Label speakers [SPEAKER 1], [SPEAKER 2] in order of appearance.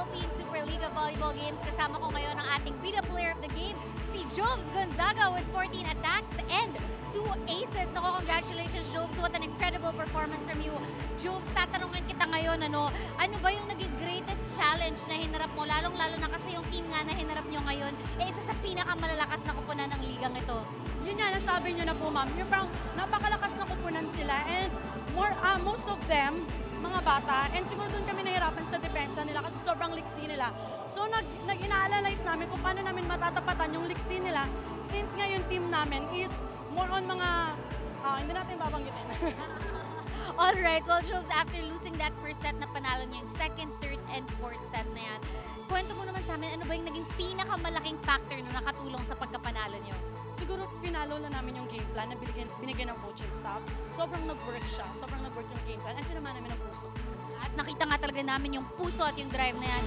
[SPEAKER 1] Philippine Superliga Volleyball Games. Kasama ko ngayon ang ating bida player of the game, si Joves Gonzaga with 14 attacks and 2 aces. Naku, congratulations, Joves. What an incredible performance from you. Joves, tatanungin kita ngayon, ano ba yung naging greatest challenge na hinarap mo? Lalong-lalo na kasi yung team nga na hinarap nyo ngayon, isa sa pinakamalalakas na kupunan ng ligang ito.
[SPEAKER 2] Yun nga, nasabi nyo na po, ma'am. Yung parang napakalakas na kupunan sila and most of them, mga bata, and siguro doon kami nahirapan sa depensa nila kasi sobrang liksi nila. So nag-ina-analyze namin kung paano namin matatapatan yung liksi nila since nga yung team namin is more on mga, hindi natin babanggitin.
[SPEAKER 1] Alright, well, Joves, after losing that first set na panalo niyo yung second, third, and fourth set na yan, kwento mo naman sa amin, ano ba yung naging pinakamalaking factor na nakatulong sa pagkapanalo niyo?
[SPEAKER 2] Siguro finalo na namin yung game plan na binigyan ng coaching staff. Sobrang nag-work siya. Sobrang nag-work yung game plan. At sinama namin ng puso.
[SPEAKER 1] At nakita nga talaga namin yung puso at yung drive na yan.